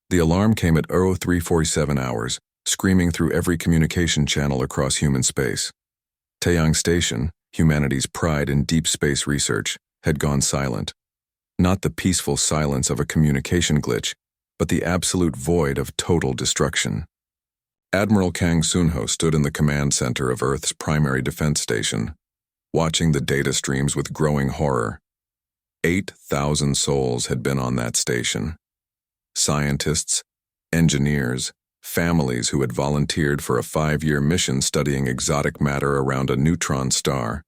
The alarm came at 0347 hours, screaming through every communication channel across human space. Taeyang Station, humanity's pride in deep space research, had gone silent. Not the peaceful silence of a communication glitch, but the absolute void of total destruction. Admiral Kang Sunho stood in the command center of Earth's primary defense station, watching the data streams with growing horror. 8,000 souls had been on that station. Scientists, engineers, families who had volunteered for a 5-year mission studying exotic matter around a neutron star.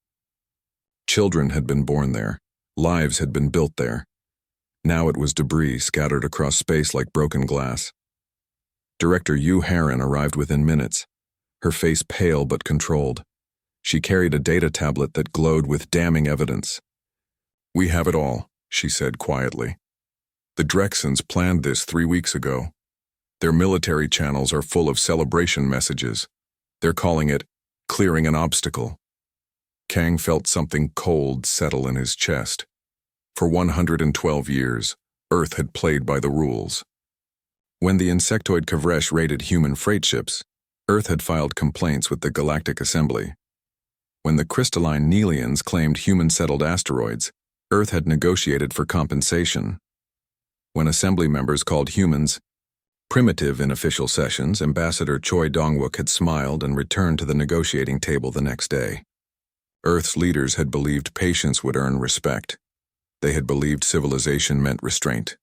Children had been born there. Lives had been built there. Now it was debris scattered across space like broken glass. Director Yu Heron arrived within minutes, her face pale but controlled. She carried a data tablet that glowed with damning evidence. "We have it all," she said quietly. "The Drexens planned this 3 weeks ago. Their military channels are full of celebration messages. They're calling it clearing an obstacle." Kang felt something cold settle in his chest. For 112 years, Earth had played by the rules. When the insectoid Kavresh raided human freight ships, Earth had filed complaints with the Galactic Assembly. When the crystalline Nelians claimed human-settled asteroids, Earth had negotiated for compensation. When Assembly members called humans primitive in official sessions, Ambassador Choi Dong-wook had smiled and returned to the negotiating table the next day. Earth's leaders had believed patience would earn respect. They had believed civilization meant restraint.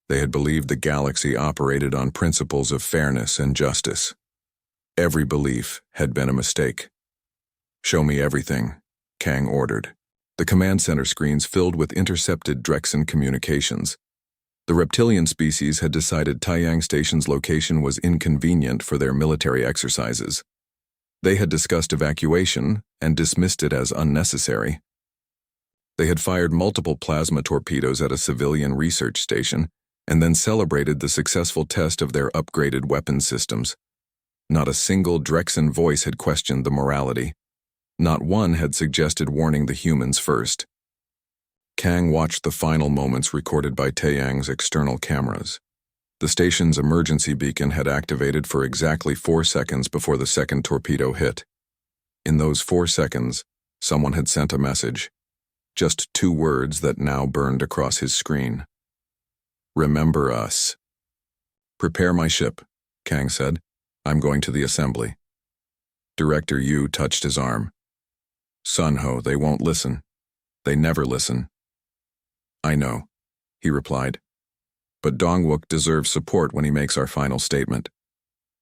They had believed the galaxy operated on principles of fairness and justice. Every belief had been a mistake. "Show me everything," Kang ordered. The command center screens filled with intercepted Drexen communications. The reptilian species had decided Taeyang Station's location was inconvenient for their military exercises. They had discussed evacuation and dismissed it as unnecessary. They had fired multiple plasma torpedoes at a civilian research station and then celebrated the successful test of their upgraded weapons systems. Not a single Drexen voice had questioned the morality. Not one had suggested warning the humans first. Kang watched the final moments recorded by Taeyang's external cameras. The station's emergency beacon had activated for exactly 4 seconds before the second torpedo hit. In those 4 seconds, someone had sent a message. Just 2 words that now burned across his screen. "Remember us." "Prepare my ship," Kang said. "I'm going to the assembly." Director Yu touched his arm. "Sunho, they won't listen. They never listen." "I know," he replied. "But Dong-wook deserves support when he makes our final statement."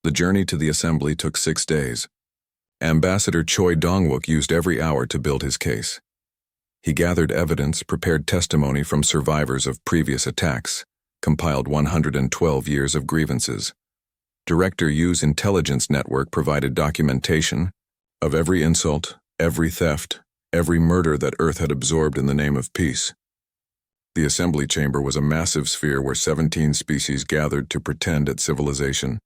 The journey to the assembly took 6 days. Ambassador Choi Dong-wook used every hour to build his case. He gathered evidence, prepared testimony from survivors of previous attacks, compiled 112 years of grievances. Director Yu's intelligence network provided documentation of every insult, every theft, every murder that Earth had absorbed in the name of peace. The assembly chamber was a massive sphere where 17 species gathered to pretend at civilization.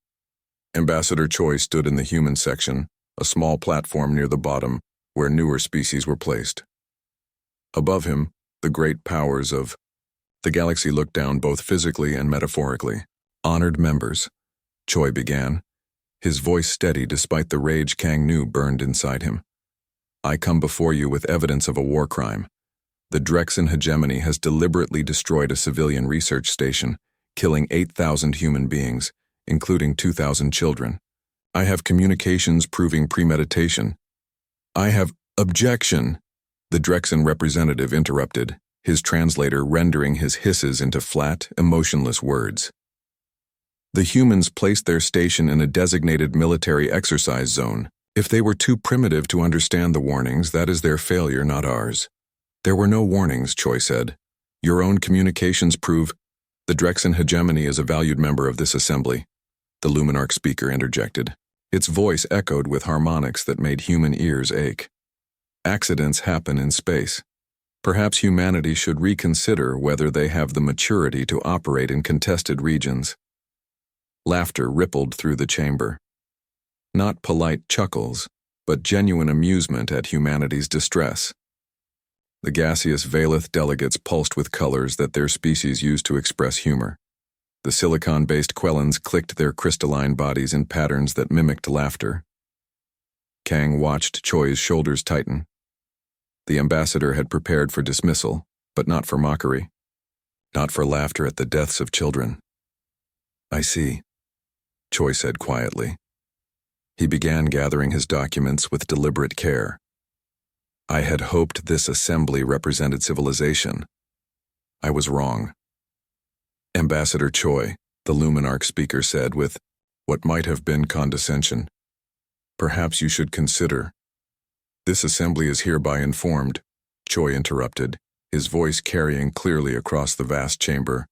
Ambassador Choi stood in the human section, a small platform near the bottom, where newer species were placed. Above him, the great powers of the galaxy looked down both physically and metaphorically. "Honored members," Choi began, his voice steady despite the rage Kang knew burned inside him. "I come before you with evidence of a war crime. The Drexen hegemony has deliberately destroyed a civilian research station, killing 8,000 human beings, including 2,000 children. I have communications proving premeditation. I have objection," the Drexen representative interrupted, his translator rendering his hisses into flat, emotionless words. "The humans placed their station in a designated military exercise zone. If they were too primitive to understand the warnings, that is their failure, not ours." "There were no warnings," Choi said. "Your own communications prove the Drexen hegemony is a valued member of this assembly," the Luminarch speaker interjected. Its voice echoed with harmonics that made human ears ache. "Accidents happen in space. Perhaps humanity should reconsider whether they have the maturity to operate in contested regions." Laughter rippled through the chamber. Not polite chuckles, but genuine amusement at humanity's distress. The gaseous Valeth delegates pulsed with colors that their species used to express humor. The silicon-based Quellans clicked their crystalline bodies in patterns that mimicked laughter. Kang watched Choi's shoulders tighten. The ambassador had prepared for dismissal, but not for mockery. Not for laughter at the deaths of children. "I see," Choi said quietly. He began gathering his documents with deliberate care. "I had hoped this assembly represented civilization. I was wrong." "Ambassador Choi," the Luminarch speaker said with what might have been condescension, "perhaps you should consider—" "This assembly is hereby informed," Choi interrupted, his voice carrying clearly across the vast chamber,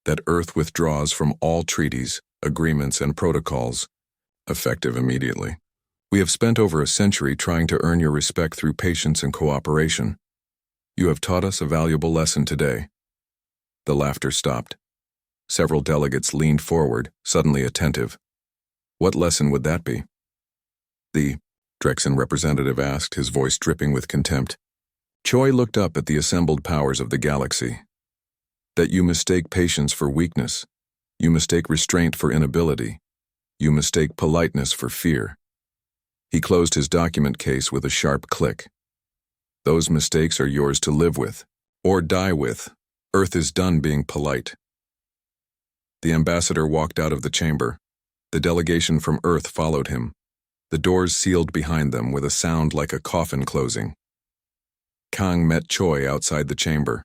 "that Earth withdraws from all treaties, agreements, and protocols, effective immediately. We have spent over a century trying to earn your respect through patience and cooperation. You have taught us a valuable lesson today." The laughter stopped. Several delegates leaned forward, suddenly attentive. "What lesson would that be?" The Drexen representative asked, his voice dripping with contempt. Choi looked up at the assembled powers of the galaxy. "That you mistake patience for weakness. You mistake restraint for inability. You mistake politeness for fear." He closed his document case with a sharp click. "Those mistakes are yours to live with, or die with. Earth is done being polite." The ambassador walked out of the chamber. The delegation from Earth followed him. The doors sealed behind them with a sound like a coffin closing. Kang met Choi outside the chamber.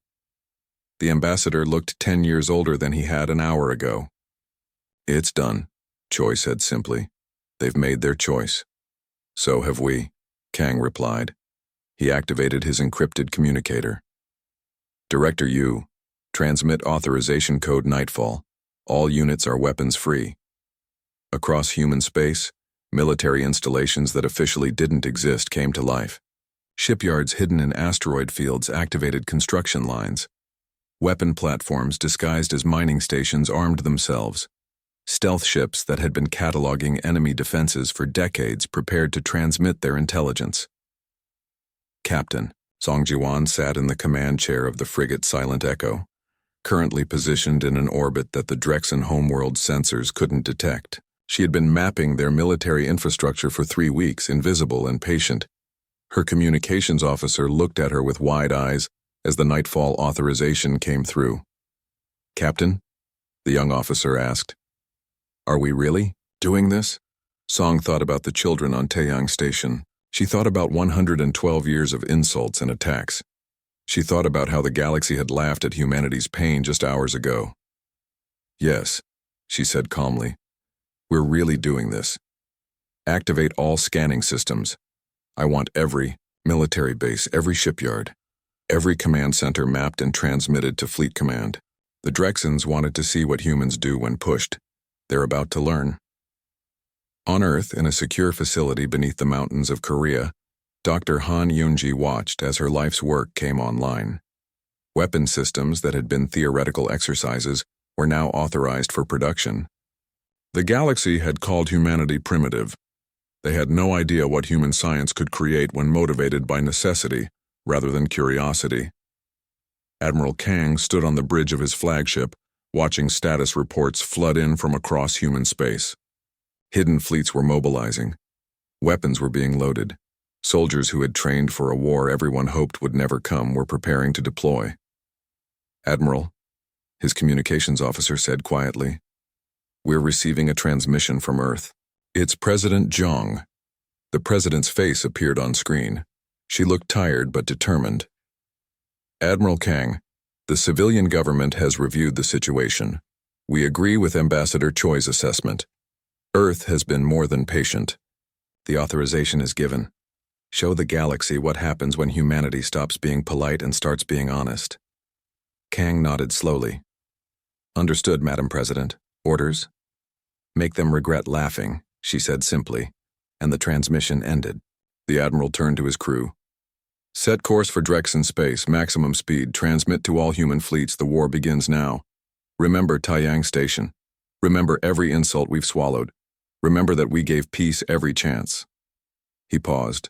The ambassador looked 10 years older than he had an hour ago. "It's done," Choi said simply. "They've made their choice." "So have we," Kang replied. He activated his encrypted communicator. "Director Yu, transmit authorization code Nightfall. All units are weapons-free." Across human space, military installations that officially didn't exist came to life. Shipyards hidden in asteroid fields activated construction lines. Weapon platforms disguised as mining stations armed themselves. Stealth ships that had been cataloging enemy defenses for decades prepared to transmit their intelligence. Captain Song Jiwan sat in the command chair of the frigate Silent Echo, currently positioned in an orbit that the Drexen homeworld sensors couldn't detect. She had been mapping their military infrastructure for 3 weeks, invisible and patient. Her communications officer looked at her with wide eyes as the Nightfall authorization came through. "Captain?" the young officer asked. "Are we really doing this?" Song thought about the children on Taeyang Station. She thought about 112 years of insults and attacks. She thought about how the galaxy had laughed at humanity's pain just hours ago. "Yes," she said calmly. "We're really doing this. Activate all scanning systems. I want every military base, every shipyard, every command center mapped and transmitted to Fleet Command." The Drexens wanted to see what humans do when pushed. They're about to learn. On Earth, in a secure facility beneath the mountains of Korea, Dr. Han Yoonji watched as her life's work came online. Weapon systems that had been theoretical exercises were now authorized for production. The galaxy had called humanity primitive. They had no idea what human science could create when motivated by necessity rather than curiosity. Admiral Kang stood on the bridge of his flagship, watching status reports flood in from across human space. Hidden fleets were mobilizing. Weapons were being loaded. Soldiers who had trained for a war everyone hoped would never come were preparing to deploy. "Admiral," his communications officer said quietly, "we're receiving a transmission from Earth. It's President Zhang." The president's face appeared on screen. She looked tired but determined. "Admiral Kang, the civilian government has reviewed the situation. We agree with Ambassador Choi's assessment. Earth has been more than patient. The authorization is given. Show the galaxy what happens when humanity stops being polite and starts being honest." Kang nodded slowly. "Understood, Madam President. Orders?" "Make them regret laughing," she said simply, and the transmission ended. The Admiral turned to his crew. "Set course for Drexen space, maximum speed, transmit to all human fleets. The war begins now. Remember Taeyang Station. Remember every insult we've swallowed. Remember that we gave peace every chance." He paused.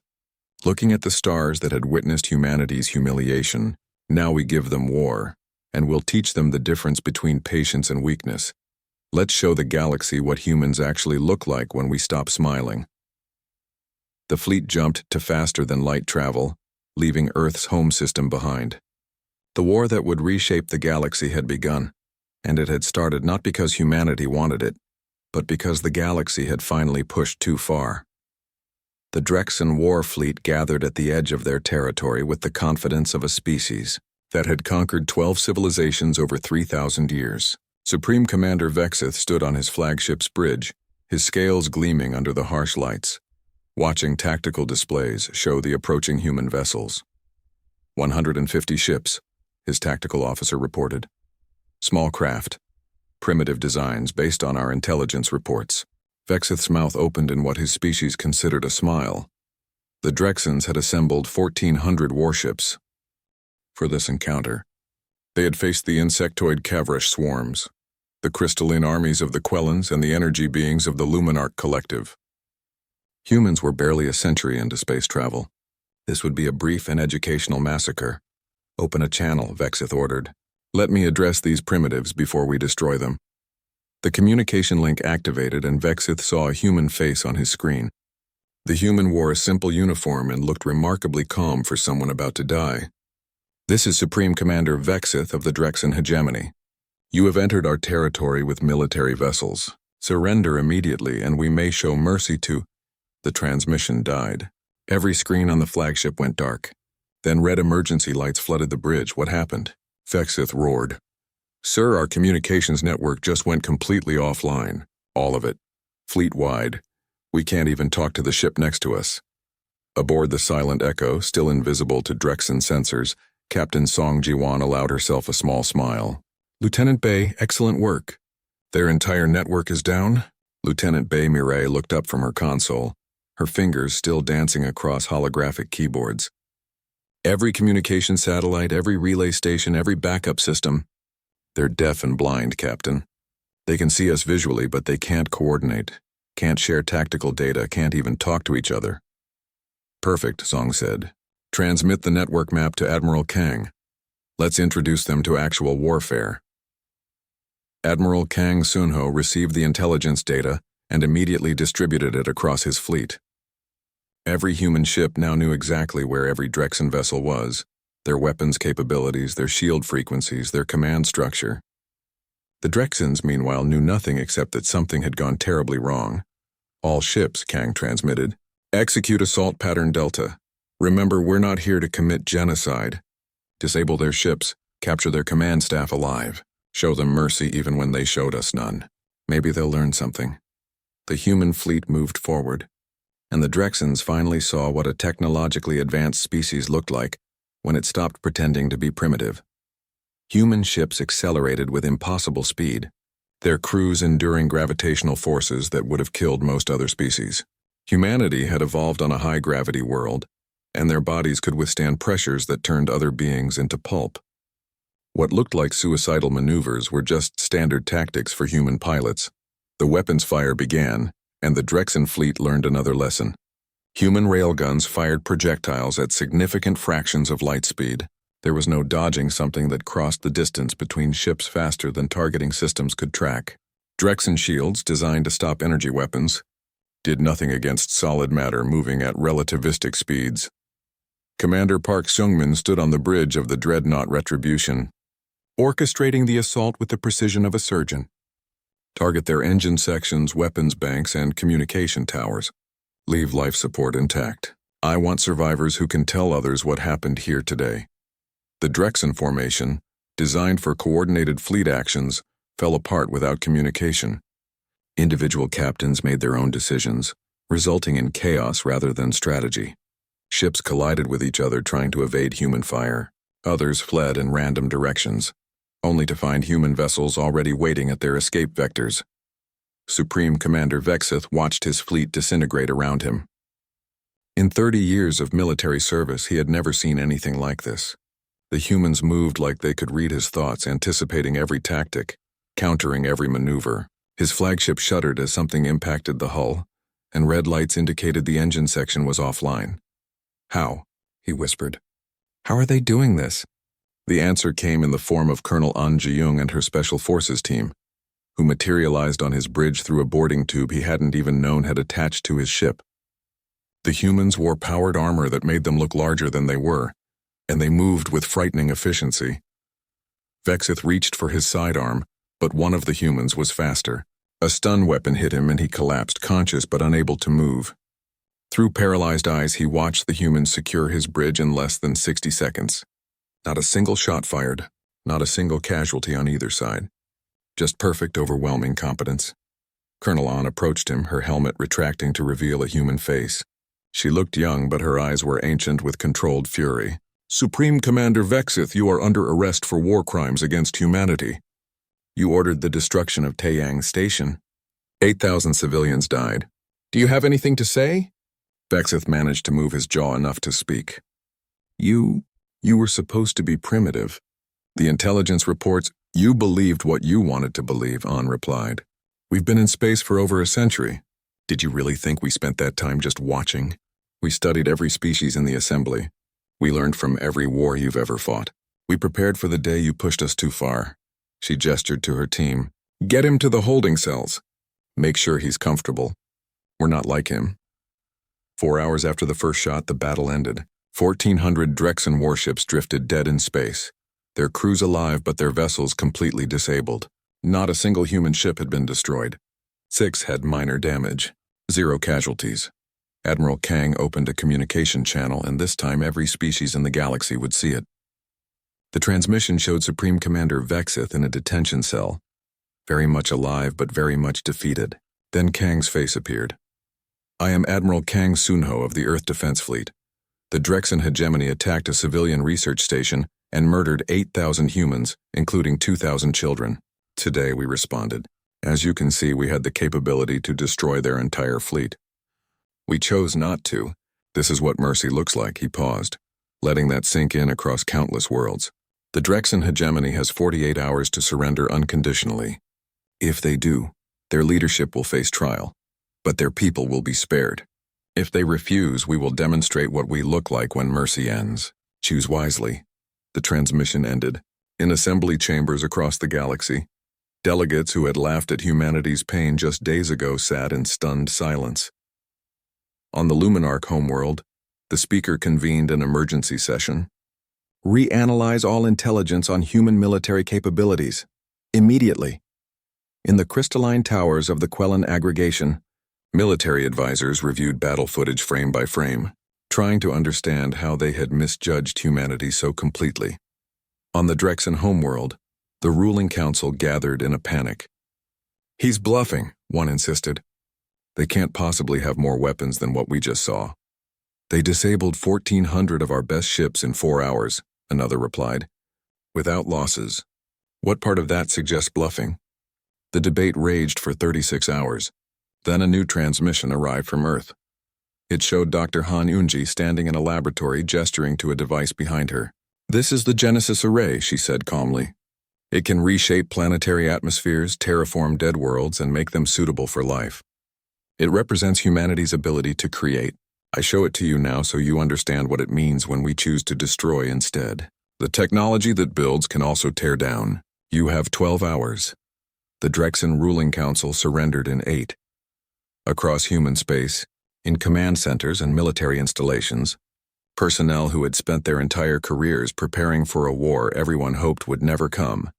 "Looking at the stars that had witnessed humanity's humiliation, now we give them war, and we'll teach them the difference between patience and weakness. Let's show the galaxy what humans actually look like when we stop smiling. The fleet jumped to faster-than-light travel, leaving Earth's home system behind. The war that would reshape the galaxy had begun, and it had started not because humanity wanted it, but because the galaxy had finally pushed too far. The Drexen war fleet gathered at the edge of their territory with the confidence of a species that had conquered 12 civilizations over 3,000 years. Supreme Commander Vexith stood on his flagship's bridge, his scales gleaming under the harsh lights, watching tactical displays show the approaching human vessels. 150 ships, his tactical officer reported. Small craft, primitive designs based on our intelligence reports. Vexith's mouth opened in what his species considered a smile. The Drexens had assembled 1,400 warships for this encounter. They had faced the insectoid Cavrish swarms, the crystalline armies of the Quellans, and the energy beings of the Luminarch Collective. Humans were barely a century into space travel. This would be a brief and educational massacre. Open a channel, Vexith ordered. Let me address these primitives before we destroy them. The communication link activated, and Vexith saw a human face on his screen. The human wore a simple uniform and looked remarkably calm for someone about to die. This is Supreme Commander Vexith of the Drexen Hegemony. You have entered our territory with military vessels. Surrender immediately, and we may show mercy to... The transmission died. Every screen on the flagship went dark. Then red emergency lights flooded the bridge. What happened? Vexith roared. Sir, our communications network just went completely offline. All of it. Fleet-wide. We can't even talk to the ship next to us. Aboard the Silent Echo, still invisible to Drexen sensors, Captain Song Jiwan allowed herself a small smile. Lieutenant Bay, excellent work. Their entire network is down? Lieutenant Bay Mireille looked up from her console, her fingers still dancing across holographic keyboards. Every communication satellite, every relay station, every backup system. They're deaf and blind, Captain. They can see us visually, but they can't coordinate, can't share tactical data, can't even talk to each other. Perfect, Song said. Transmit the network map to Admiral Kang. Let's introduce them to actual warfare. Admiral Kang Sunho received the intelligence data and immediately distributed it across his fleet. Every human ship now knew exactly where every Drexen vessel was, their weapons capabilities, their shield frequencies, their command structure. The Drexens, meanwhile, knew nothing except that something had gone terribly wrong. All ships, Kang transmitted. Execute Assault Pattern Delta. Remember, we're not here to commit genocide. Disable their ships, capture their command staff alive. Show them mercy even when they showed us none. Maybe they'll learn something. The human fleet moved forward, and the Drexens finally saw what a technologically advanced species looked like when it stopped pretending to be primitive. Human ships accelerated with impossible speed, their crews enduring gravitational forces that would have killed most other species. Humanity had evolved on a high-gravity world, and their bodies could withstand pressures that turned other beings into pulp. What looked like suicidal maneuvers were just standard tactics for human pilots. The weapons fire began, and the Drexen fleet learned another lesson. Human railguns fired projectiles at significant fractions of light speed. There was no dodging something that crossed the distance between ships faster than targeting systems could track. Drexen shields, designed to stop energy weapons, did nothing against solid matter moving at relativistic speeds. Commander Park Seungmin stood on the bridge of the dreadnought Retribution, orchestrating the assault with the precision of a surgeon. Target their engine sections, weapons banks, and communication towers. Leave life support intact. I want survivors who can tell others what happened here today. The Drexen formation, designed for coordinated fleet actions, fell apart without communication. Individual captains made their own decisions, resulting in chaos rather than strategy. Ships collided with each other trying to evade human fire. Others fled in random directions, only to find human vessels already waiting at their escape vectors. Supreme Commander Vexith watched his fleet disintegrate around him. In 30 years of military service, he had never seen anything like this. The humans moved like they could read his thoughts, anticipating every tactic, countering every maneuver. His flagship shuddered as something impacted the hull, and red lights indicated the engine section was offline. How? He whispered. How are they doing this? The answer came in the form of Colonel An Ji-young and her Special Forces team, who materialized on his bridge through a boarding tube he hadn't even known had attached to his ship. The humans wore powered armor that made them look larger than they were, and they moved with frightening efficiency. Vexith reached for his sidearm, but one of the humans was faster. A stun weapon hit him and he collapsed, conscious but unable to move. Through paralyzed eyes, he watched the humans secure his bridge in less than 60 seconds. Not a single shot fired, not a single casualty on either side. Just perfect, overwhelming competence. Colonel An approached him, her helmet retracting to reveal a human face. She looked young, but her eyes were ancient with controlled fury. "Supreme Commander Vexith, you are under arrest for war crimes against humanity. You ordered the destruction of Taeyang Station. 8,000 civilians died. Do you have anything to say?" Vexith managed to move his jaw enough to speak. You were supposed to be primitive. The intelligence reports, you believed what you wanted to believe, An replied. We've been in space for over a century. Did you really think we spent that time just watching? We studied every species in the assembly. We learned from every war you've ever fought. We prepared for the day you pushed us too far. She gestured to her team. Get him to the holding cells. Make sure he's comfortable. We're not like him. 4 hours after the first shot, the battle ended. 1,400 Drexen warships drifted dead in space. Their crews alive, but their vessels completely disabled. Not a single human ship had been destroyed. 6 had minor damage. 0 casualties. Admiral Kang opened a communication channel, and this time every species in the galaxy would see it. The transmission showed Supreme Commander Vexith in a detention cell, very much alive but very much defeated. Then Kang's face appeared. I am Admiral Kang Sunho of the Earth Defense Fleet. The Drexen hegemony attacked a civilian research station and murdered 8,000 humans, including 2,000 children. Today we responded. As you can see, we had the capability to destroy their entire fleet. We chose not to. This is what mercy looks like, he paused, letting that sink in across countless worlds. The Drexen hegemony has 48 hours to surrender unconditionally. If they do, their leadership will face trial, but their people will be spared. If they refuse, we will demonstrate what we look like when mercy ends. Choose wisely. The transmission ended. In assembly chambers across the galaxy, delegates who had laughed at humanity's pain just days ago sat in stunned silence. On the Luminarch homeworld, the speaker convened an emergency session. Reanalyze all intelligence on human military capabilities. Immediately. In the crystalline towers of the Quellan aggregation, military advisors reviewed battle footage frame by frame, trying to understand how they had misjudged humanity so completely. On the Drexen homeworld, the ruling council gathered in a panic. He's bluffing, one insisted. They can't possibly have more weapons than what we just saw. They disabled 1,400 of our best ships in 4 hours, another replied. Without losses. What part of that suggests bluffing? The debate raged for 36 hours. Then a new transmission arrived from Earth. It showed Dr. Han Unji standing in a laboratory gesturing to a device behind her. This is the Genesis Array, she said calmly. It can reshape planetary atmospheres, terraform dead worlds, and make them suitable for life. It represents humanity's ability to create. I show it to you now so you understand what it means when we choose to destroy instead. The technology that builds can also tear down. You have 12 hours. The Drexen ruling council surrendered in 8. Across human space, in command centers and military installations, personnel who had spent their entire careers preparing for a war everyone hoped would never come,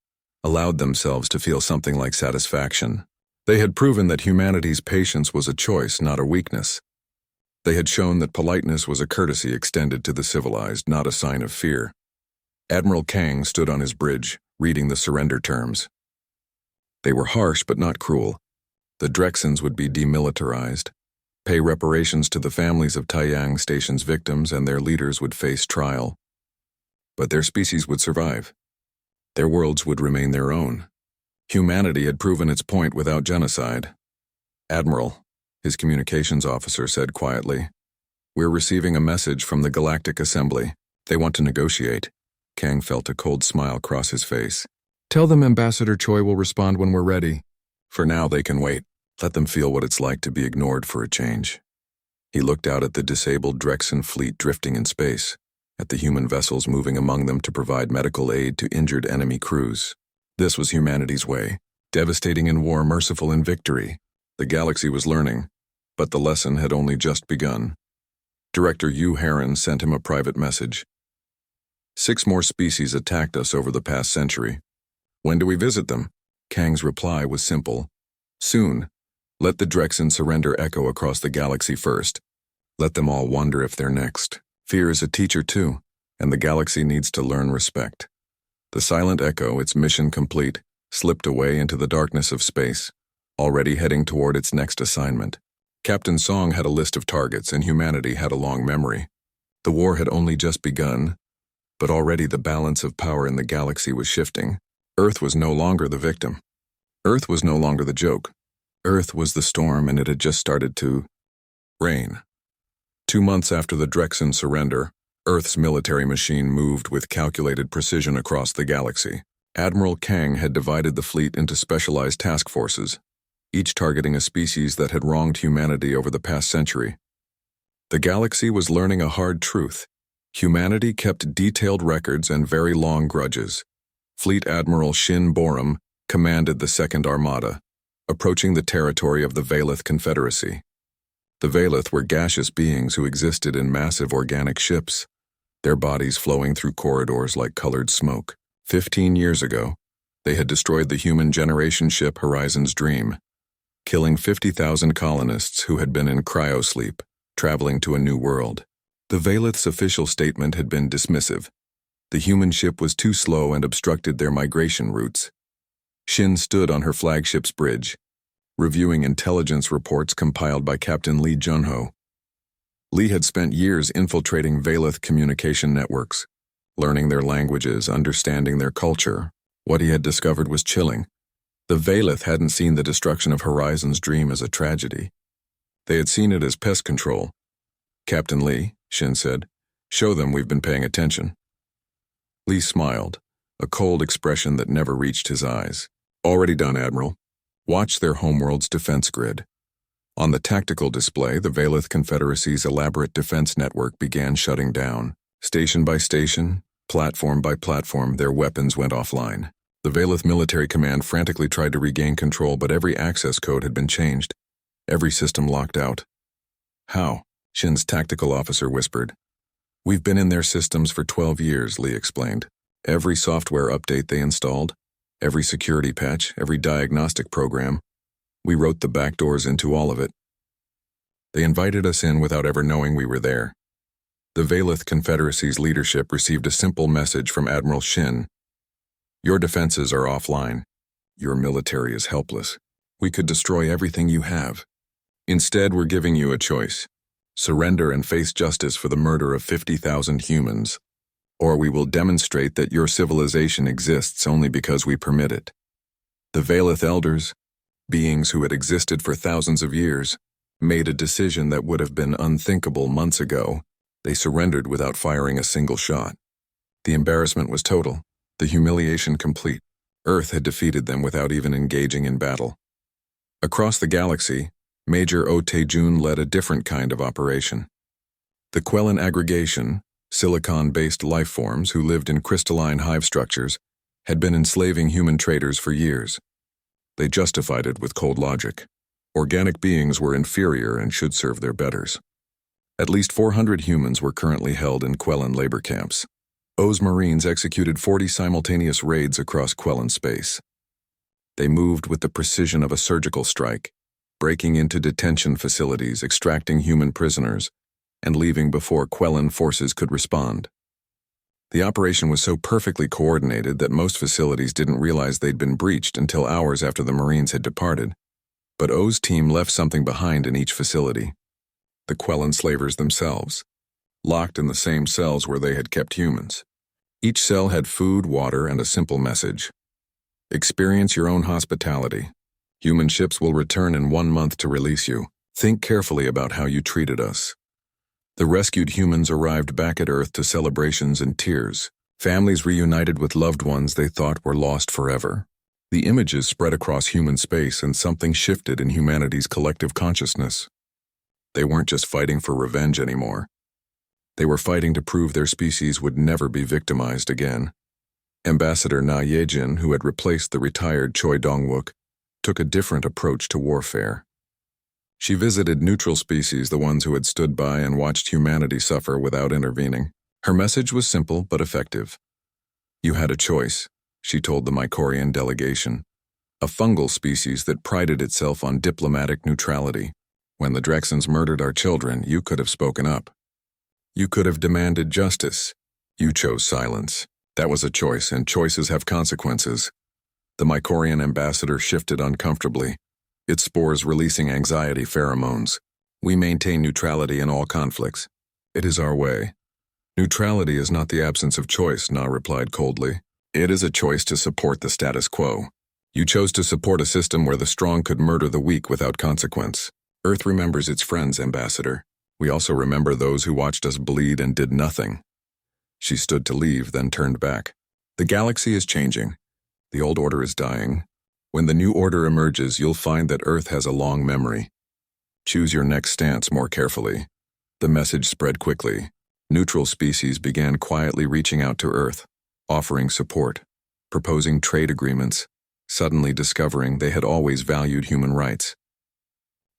allowed themselves to feel something like satisfaction. They had proven that humanity's patience was a choice, not a weakness. They had shown that politeness was a courtesy extended to the civilized, not a sign of fear. Admiral Kang stood on his bridge, reading the surrender terms. They were harsh but not cruel. The Drexens would be demilitarized, pay reparations to the families of Taeyang Station's victims, and their leaders would face trial. But their species would survive. Their worlds would remain their own. Humanity had proven its point without genocide. Admiral, his communications officer said quietly, we're receiving a message from the Galactic Assembly. They want to negotiate. Kang felt a cold smile cross his face. Tell them Ambassador Choi will respond when we're ready. For now, they can wait. Let them feel what it's like to be ignored for a change. He looked out at the disabled Drexen fleet drifting in space. at the human vessels moving among them to provide medical aid to injured enemy crews. This was humanity's way, devastating in war, merciful in victory. The galaxy was learning, but the lesson had only just begun. Director Yu Heron sent him a private message. 6 more species attacked us over the past century. When do we visit them? Kang's reply was simple. Soon. Let the Drexen surrender echo across the galaxy first. Let them all wonder if they're next. Fear is a teacher too, and the galaxy needs to learn respect. The silent echo, its mission complete, slipped away into the darkness of space, already heading toward its next assignment. Captain Song had a list of targets, and humanity had a long memory. The war had only just begun, but already the balance of power in the galaxy was shifting. Earth was no longer the victim. Earth was no longer the joke. Earth was the storm, and it had just started to rain. 2 months after the Drexen surrender, Earth's military machine moved with calculated precision across the galaxy. Admiral Kang had divided the fleet into specialized task forces, each targeting a species that had wronged humanity over the past century. The galaxy was learning a hard truth. Humanity kept detailed records and very long grudges. Fleet Admiral Shin Borum commanded the Second Armada, approaching the territory of the Valeth Confederacy. The Valeth were gaseous beings who existed in massive organic ships, their bodies flowing through corridors like colored smoke. 15 years ago, they had destroyed the human generation ship Horizon's Dream, killing 50,000 colonists who had been in cryosleep, traveling to a new world. The Valeth's official statement had been dismissive. The human ship was too slow and obstructed their migration routes. Shin stood on her flagship's bridge, reviewing intelligence reports compiled by Captain Lee Junho. Lee had spent years infiltrating Valeth communication networks, learning their languages, understanding their culture. What he had discovered was chilling. The Valeth hadn't seen the destruction of Horizon's Dream as a tragedy. They had seen it as pest control. Captain Lee, Shin said, show them we've been paying attention. Lee smiled, a cold expression that never reached his eyes. Already done, Admiral. Watch their homeworld's defense grid. On the tactical display, the Valeth Confederacy's elaborate defense network began shutting down. Station by station, platform by platform, their weapons went offline. The Valeth Military Command frantically tried to regain control, but every access code had been changed. Every system locked out. How? Shin's tactical officer whispered. We've been in their systems for 12 years, Lee explained. Every software update they installed, every security patch, every diagnostic program, we wrote the backdoors into all of it. They invited us in without ever knowing we were there. The Valeth Confederacy's leadership received a simple message from Admiral Shin. Your defenses are offline. Your military is helpless. We could destroy everything you have. Instead, we're giving you a choice. Surrender and face justice for the murder of 50,000 humans, or we will demonstrate that your civilization exists only because we permit it. The Valeth Elders, beings who had existed for thousands of years, made a decision that would have been unthinkable months ago. They surrendered without firing a single shot. The embarrassment was total, the humiliation complete. Earth had defeated them without even engaging in battle. Across the galaxy, Major O Tae-jun led a different kind of operation. The Quellan aggregation, silicon-based life forms who lived in crystalline hive structures, had been enslaving human traders for years. They justified it with cold logic. Organic beings were inferior and should serve their betters. At least 400 humans were currently held in Quellan labor camps. O's Marines executed 40 simultaneous raids across Quellan space. They moved with the precision of a surgical strike, breaking into detention facilities, extracting human prisoners, and leaving before Quellan forces could respond. The operation was so perfectly coordinated that most facilities didn't realize they'd been breached until hours after the Marines had departed. But O's team left something behind in each facility. The Quellan slavers themselves, locked in the same cells where they had kept humans. Each cell had food, water, and a simple message. Experience your own hospitality. Human ships will return in 1 month to release you. Think carefully about how you treated us. The rescued humans arrived back at Earth to celebrations and tears. Families reunited with loved ones they thought were lost forever. The images spread across human space, and something shifted in humanity's collective consciousness. They weren't just fighting for revenge anymore. They were fighting to prove their species would never be victimized again. Ambassador Na Yejin, who had replaced the retired Choi Dongwook, took a different approach to warfare. She visited neutral species, the ones who had stood by and watched humanity suffer without intervening. Her message was simple but effective. You had a choice, she told the Mycorian delegation, a fungal species that prided itself on diplomatic neutrality. When the Drexens murdered our children, you could have spoken up. You could have demanded justice. You chose silence. That was a choice, and choices have consequences. The Mycorian ambassador shifted uncomfortably, its spores releasing anxiety pheromones. We maintain neutrality in all conflicts. It is our way. Neutrality is not the absence of choice, Na replied coldly. It is a choice to support the status quo. You chose to support a system where the strong could murder the weak without consequence. Earth remembers its friends, Ambassador. We also remember those who watched us bleed and did nothing. She stood to leave, then turned back. The galaxy is changing. The old order is dying. When the new order emerges, you'll find that Earth has a long memory. Choose your next stance more carefully. The message spread quickly. Neutral species began quietly reaching out to Earth, offering support, proposing trade agreements, suddenly discovering they had always valued human rights.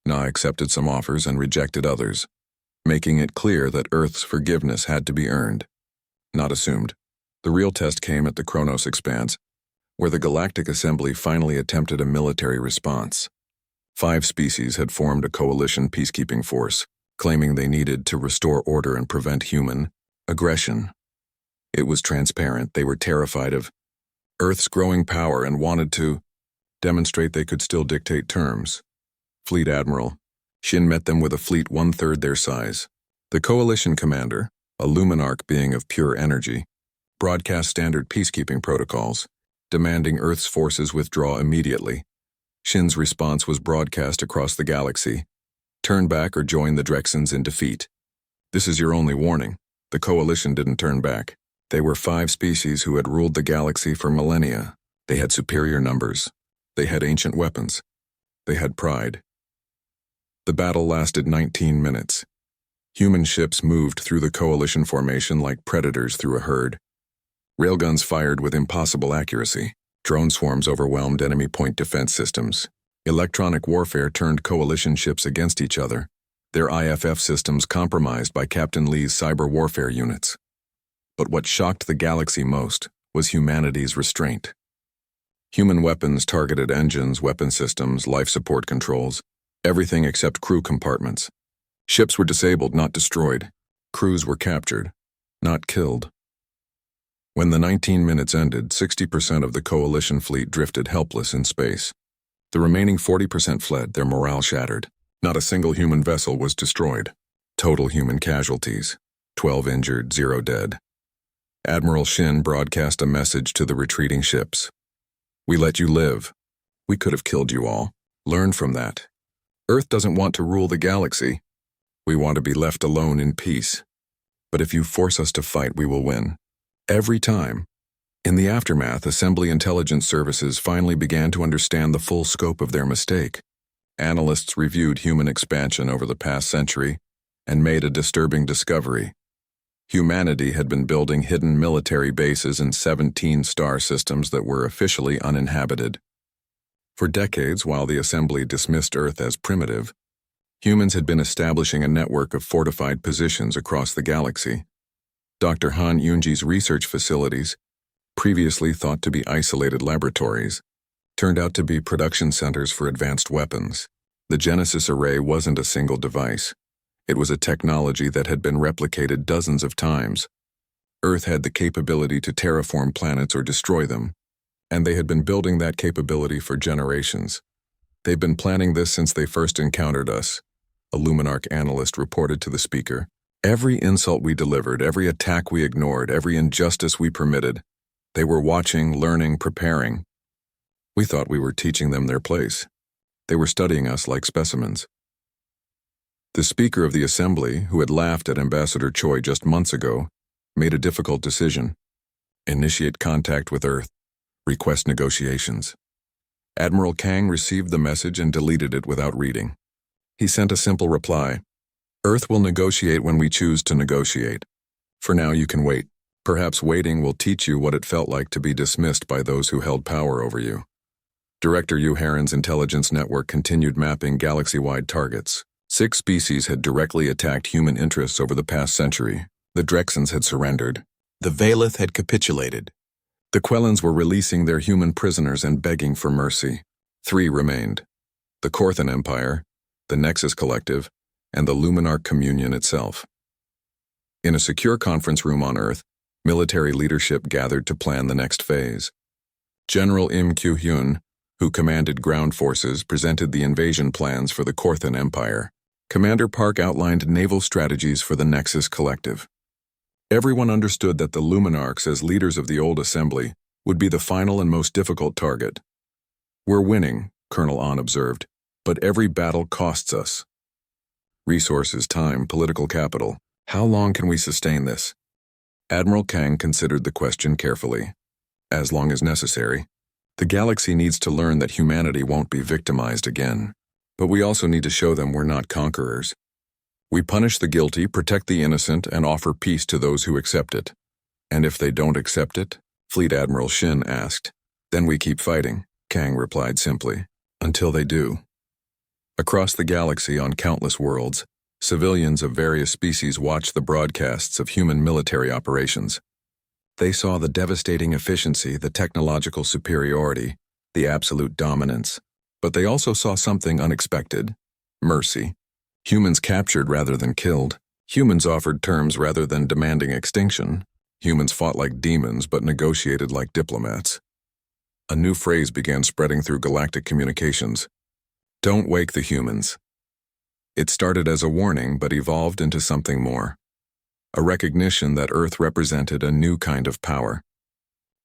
Na accepted some offers and rejected others, making it clear that Earth's forgiveness had to be earned, not assumed. The real test came at the Kronos Expanse, where the Galactic Assembly finally attempted a military response. 5 species had formed a coalition peacekeeping force, claiming they needed to restore order and prevent human aggression. It was transparent. They were terrified of Earth's growing power and wanted to demonstrate they could still dictate terms. Fleet Admiral Shin met them with a fleet 1/3 their size. The coalition commander, a luminarch being of pure energy, broadcast standard peacekeeping protocols, demanding Earth's forces withdraw immediately. Shin's response was broadcast across the galaxy. Turn back or join the Drexens in defeat. This is your only warning. The coalition didn't turn back. They were 5 species who had ruled the galaxy for millennia. They had superior numbers. They had ancient weapons. They had pride. The battle lasted 19 minutes. Human ships moved through the coalition formation like predators through a herd. Railguns fired with impossible accuracy. Drone swarms overwhelmed enemy point defense systems. Electronic warfare turned coalition ships against each other, their IFF systems compromised by Captain Lee's cyber warfare units. But what shocked the galaxy most was humanity's restraint. Human weapons targeted engines, weapon systems, life support controls, everything except crew compartments. Ships were disabled, not destroyed. Crews were captured, not killed. When the 19 minutes ended, 60% of the coalition fleet drifted helpless in space. The remaining 40% fled, their morale shattered. Not a single human vessel was destroyed. Total human casualties, 12 injured, 0 dead. Admiral Shin broadcast a message to the retreating ships. We let you live. We could have killed you all. Learn from that. Earth doesn't want to rule the galaxy. We want to be left alone in peace. But if you force us to fight, we will win. Every time. In the aftermath, Assembly Intelligence Services finally began to understand the full scope of their mistake. Analysts reviewed human expansion over the past century and made a disturbing discovery. Humanity had been building hidden military bases in 17 star systems that were officially uninhabited. For decades, while the Assembly dismissed Earth as primitive, humans had been establishing a network of fortified positions across the galaxy. Dr. Han Yunji's research facilities, previously thought to be isolated laboratories, turned out to be production centers for advanced weapons. The Genesis array wasn't a single device. It was a technology that had been replicated dozens of times. Earth had the capability to terraform planets or destroy them, and they had been building that capability for generations. They've been planning this since they first encountered us, a Luminarch analyst reported to the speaker. Every insult we delivered, every attack we ignored, every injustice we permitted, they were watching, learning, preparing. We thought we were teaching them their place. They were studying us like specimens. The Speaker of the Assembly, who had laughed at Ambassador Choi just months ago, made a difficult decision. Initiate contact with Earth. Request negotiations. Admiral Kang received the message and deleted it without reading. He sent a simple reply. Earth will negotiate when we choose to negotiate. For now, you can wait. Perhaps waiting will teach you what it felt like to be dismissed by those who held power over you. Director Yu Heron's intelligence network continued mapping galaxy-wide targets. 6 species had directly attacked human interests over the past century. The Drexens had surrendered. The Valeth had capitulated. The Quellans were releasing their human prisoners and begging for mercy. 3 remained: the Korthan Empire, the Nexus Collective, and the Luminarch Communion itself. In a secure conference room on Earth, military leadership gathered to plan the next phase. General Im Kyu-hyun, who commanded ground forces, presented the invasion plans for the Korthan Empire. Commander Park outlined naval strategies for the Nexus Collective. Everyone understood that the Luminarchs, as leaders of the old assembly, would be the final and most difficult target. "We're winning," Colonel An observed, "but every battle costs us. Resources, time, political capital. How long can we sustain this?" Admiral Kang considered the question carefully. "As long as necessary. The galaxy needs to learn that humanity won't be victimized again. But we also need to show them we're not conquerors. We punish the guilty, protect the innocent, and offer peace to those who accept it. And if they don't accept it?" Fleet Admiral Shin asked. "Then we keep fighting," Kang replied simply. "Until they do." Across the galaxy on countless worlds, civilians of various species watched the broadcasts of human military operations. They saw the devastating efficiency, the technological superiority, the absolute dominance. But they also saw something unexpected: mercy. Humans captured rather than killed. Humans offered terms rather than demanding extinction. Humans fought like demons but negotiated like diplomats. A new phrase began spreading through galactic communications: "Don't wake the humans." It started as a warning but evolved into something more. A recognition that Earth represented a new kind of power.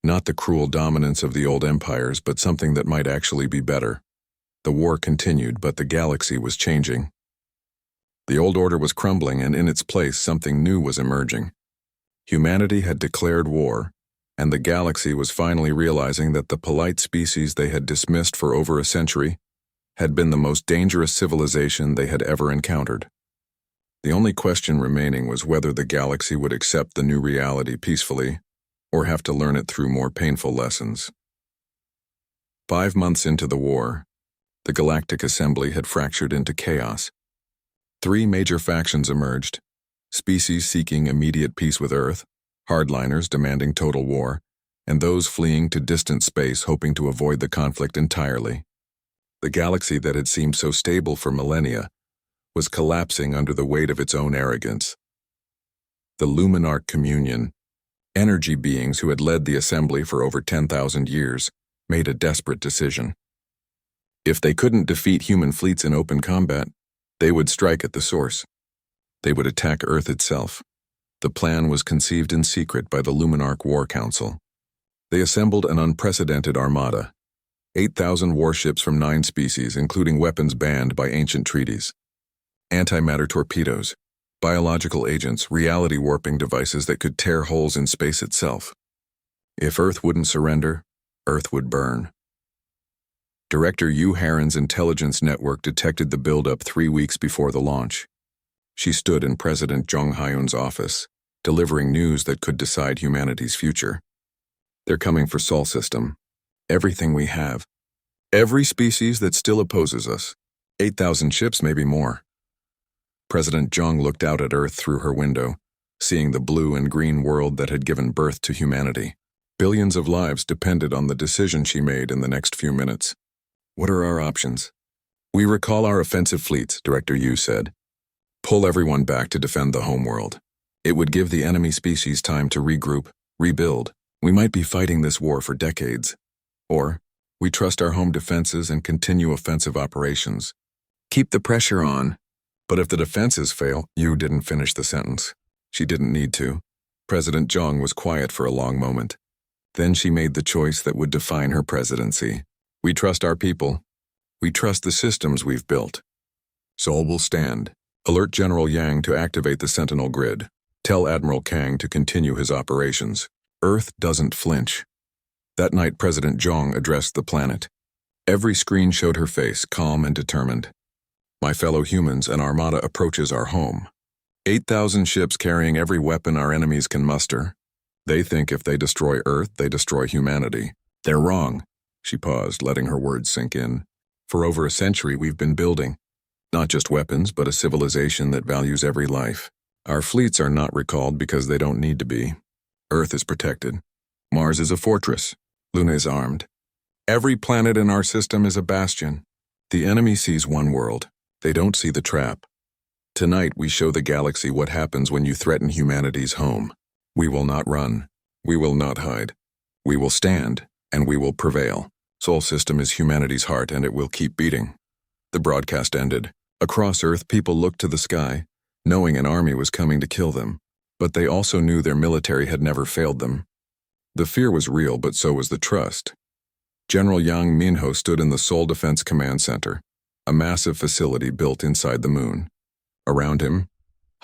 Not the cruel dominance of the old empires, but something that might actually be better. The war continued, but the galaxy was changing. The old order was crumbling, and in its place something new was emerging. Humanity had declared war, and the galaxy was finally realizing that the polite species they had dismissed for over a century had been the most dangerous civilization they had ever encountered. The only question remaining was whether the galaxy would accept the new reality peacefully, or have to learn it through more painful lessons. 5 months into the war, the Galactic Assembly had fractured into chaos. 3 major factions emerged: species seeking immediate peace with Earth, hardliners demanding total war, and those fleeing to distant space hoping to avoid the conflict entirely. The galaxy that had seemed so stable for millennia was collapsing under the weight of its own arrogance. The Luminarch Communion, energy beings who had led the assembly for over 10,000 years, made a desperate decision. If they couldn't defeat human fleets in open combat, they would strike at the source. They would attack Earth itself. The plan was conceived in secret by the Luminarch War Council. They assembled an unprecedented armada: 8,000 warships from 9 species, including weapons banned by ancient treaties. Antimatter torpedoes, biological agents, reality warping devices that could tear holes in space itself. If Earth wouldn't surrender, Earth would burn. Director Yu Heron's intelligence network detected the buildup 3 weeks before the launch. She stood in President Jong Hyun's office, delivering news that could decide humanity's future. "They're coming for Sol System. Everything we have. Every species that still opposes us. 8,000 ships, maybe more." President Jong looked out at Earth through her window, seeing the blue and green world that had given birth to humanity. Billions of lives depended on the decision she made in the next few minutes. "What are our options?" "We recall our offensive fleets," Director Yu said. "Pull everyone back to defend the homeworld. It would give the enemy species time to regroup, rebuild. We might be fighting this war for decades. Or, we trust our home defenses and continue offensive operations. Keep the pressure on. But if the defenses fail," Yu didn't finish the sentence. She didn't need to. President Jong was quiet for a long moment. Then she made the choice that would define her presidency. "We trust our people. We trust the systems we've built. Seoul will stand. Alert General Yang to activate the Sentinel grid. Tell Admiral Kang to continue his operations. Earth doesn't flinch." That night, President Jong addressed the planet. Every screen showed her face, calm and determined. "My fellow humans, an armada approaches our home. 8,000 ships carrying every weapon our enemies can muster. They think if they destroy Earth, they destroy humanity. They're wrong. She paused, letting her words sink in. For over a century, we've been building, not just weapons, but a civilization that values every life. Our fleets are not recalled because they don't need to be. Earth is protected. Mars is a fortress. Luna is armed. Every planet in our system is a bastion. The enemy sees one world. They don't see the trap. Tonight, we show the galaxy what happens when you threaten humanity's home. We will not run. We will not hide. We will stand, and we will prevail. Sol System is humanity's heart, and it will keep beating. The broadcast ended. Across Earth, people looked to the sky, knowing an army was coming to kill them. But they also knew their military had never failed them. The fear was real, but so was the trust. General Yang Minho stood in the Seoul Defense Command Center, a massive facility built inside the moon. Around him,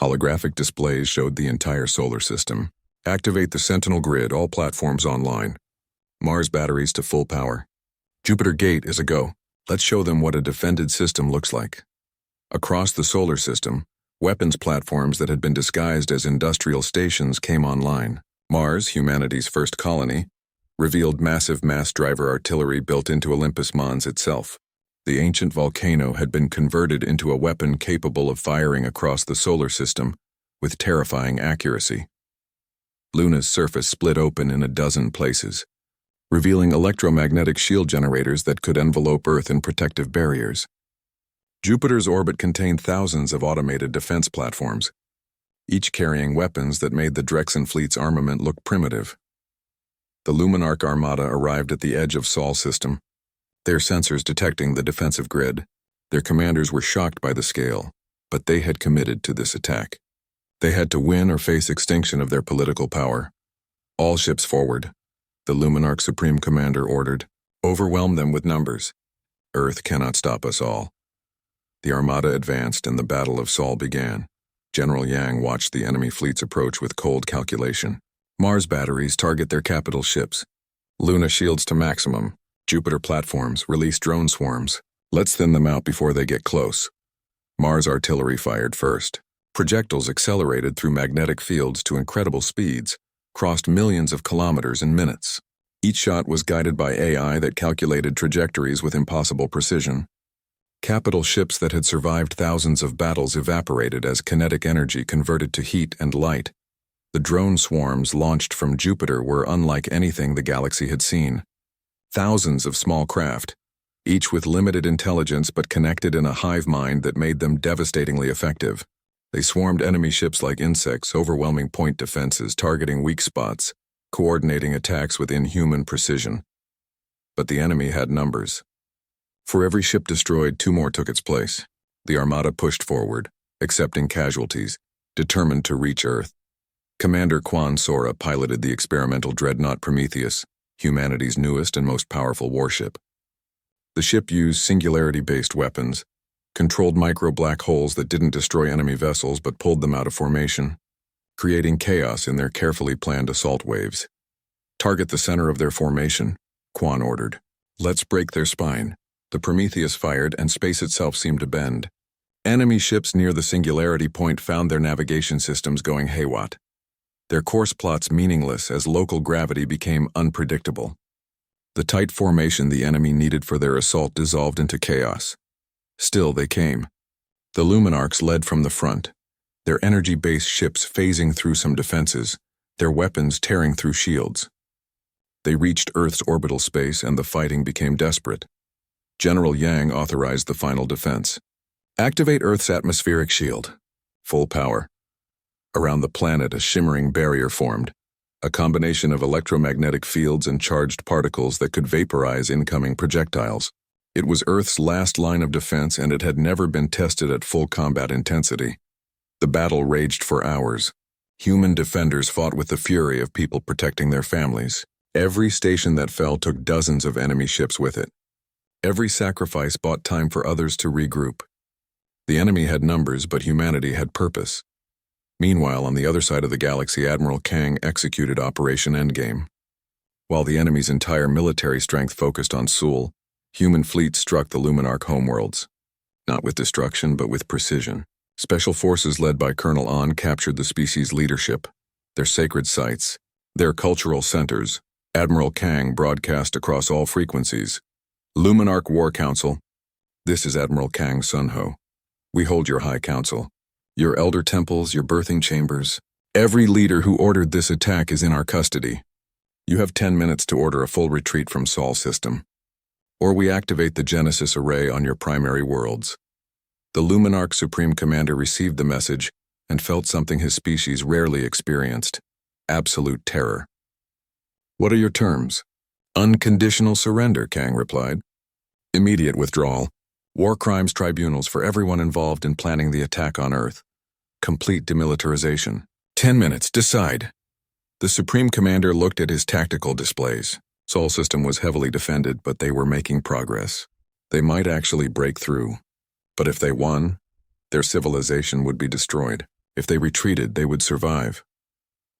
holographic displays showed the entire solar system. Activate the Sentinel grid, all platforms online. Mars batteries to full power. Jupiter Gate is a go. Let's show them what a defended system looks like. Across the solar system, weapons platforms that had been disguised as industrial stations came online. Mars, humanity's first colony, revealed massive mass driver artillery built into Olympus Mons itself. The ancient volcano had been converted into a weapon capable of firing across the solar system with terrifying accuracy. Luna's surface split open in a dozen places, revealing electromagnetic shield generators that could envelope Earth in protective barriers. Jupiter's orbit contained thousands of automated defense platforms, each carrying weapons that made the Drexen fleet's armament look primitive. The Luminarch Armada arrived at the edge of Sol System, their sensors detecting the defensive grid. Their commanders were shocked by the scale, but they had committed to this attack. They had to win or face extinction of their political power. All ships forward, the Luminarch Supreme Commander ordered. Overwhelm them with numbers. Earth cannot stop us all. The Armada advanced and the Battle of Sol began. General Yang watched the enemy fleets approach with cold calculation. Mars batteries target their capital ships. Luna shields to maximum. Jupiter platforms release drone swarms. Let's thin them out before they get close. Mars artillery fired first. Projectiles accelerated through magnetic fields to incredible speeds, crossed millions of kilometers in minutes. Each shot was guided by AI that calculated trajectories with impossible precision. Capital ships that had survived thousands of battles evaporated as kinetic energy converted to heat and light. The drone swarms launched from Jupiter were unlike anything the galaxy had seen. Thousands of small craft, each with limited intelligence but connected in a hive mind that made them devastatingly effective. They swarmed enemy ships like insects, overwhelming point defenses, targeting weak spots, coordinating attacks with inhuman precision. But the enemy had numbers. For every ship destroyed, 2 more took its place. The Armada pushed forward, accepting casualties, determined to reach Earth. Commander Quan Sora piloted the experimental dreadnought Prometheus, humanity's newest and most powerful warship. The ship used singularity-based weapons, controlled micro-black holes that didn't destroy enemy vessels but pulled them out of formation, creating chaos in their carefully planned assault waves. Target the center of their formation, Quan ordered. Let's break their spine. The Prometheus fired and space itself seemed to bend. Enemy ships near the singularity point found their navigation systems going haywire. Their course plots meaningless as local gravity became unpredictable. The tight formation the enemy needed for their assault dissolved into chaos. Still, they came. The Luminarchs led from the front, their energy-based ships phasing through some defenses, their weapons tearing through shields. They reached Earth's orbital space and the fighting became desperate. General Yang authorized the final defense. Activate Earth's atmospheric shield. Full power. Around the planet, a shimmering barrier formed, a combination of electromagnetic fields and charged particles that could vaporize incoming projectiles. It was Earth's last line of defense, and it had never been tested at full combat intensity. The battle raged for hours. Human defenders fought with the fury of people protecting their families. Every station that fell took dozens of enemy ships with it. Every sacrifice bought time for others to regroup. The enemy had numbers, but humanity had purpose. Meanwhile, on the other side of the galaxy, Admiral Kang executed Operation Endgame. While the enemy's entire military strength focused on Seoul, human fleets struck the Luminarch homeworlds. Not with destruction, but with precision. Special forces led by Colonel An captured the species' leadership, their sacred sites, their cultural centers. Admiral Kang broadcast across all frequencies. Luminarch War Council. This is Admiral Kang Sunho. We hold your high council, your elder temples, your birthing chambers. Every leader who ordered this attack is in our custody. You have 10 minutes to order a full retreat from Sol system, or we activate the Genesis array on your primary worlds. The Luminarch Supreme Commander received the message and felt something his species rarely experienced: absolute terror. What are your terms? Unconditional surrender, Kang replied. Immediate withdrawal. War crimes tribunals for everyone involved in planning the attack on Earth. Complete demilitarization. 10 minutes, decide. The Supreme Commander looked at his tactical displays. Sol system was heavily defended, but they were making progress. They might actually break through. But if they won, their civilization would be destroyed. If they retreated, they would survive.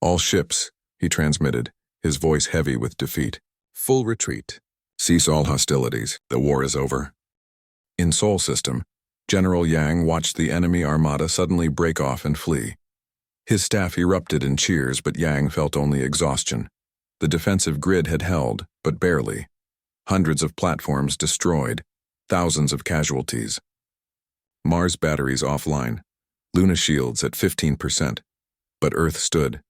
All ships, he transmitted, his voice heavy with defeat. Full retreat. Cease all hostilities. The war is over. In Sol system, General Yang watched the enemy armada suddenly break off and flee. His staff erupted in cheers, but Yang felt only exhaustion. The defensive grid had held, but barely. Hundreds of platforms destroyed, thousands of casualties. Mars batteries offline, Luna shields at 15%. But Earth stood.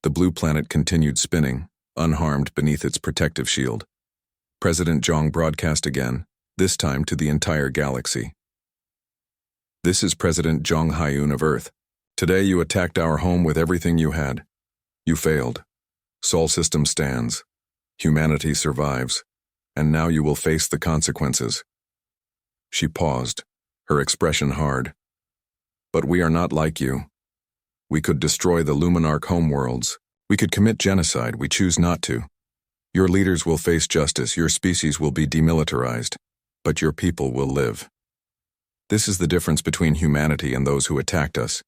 The blue planet continued spinning, unharmed beneath its protective shield. President Zhong broadcast again, this time to the entire galaxy. This is President Zhong Haiyun of Earth. Today you attacked our home with everything you had. You failed. Sol system stands. Humanity survives. And now you will face the consequences. She paused, her expression hard. But we are not like you. We could destroy the Luminarch homeworlds. We could commit genocide. We choose not to. Your leaders will face justice. Your species will be demilitarized. But your people will live. This is the difference between humanity and those who attacked us.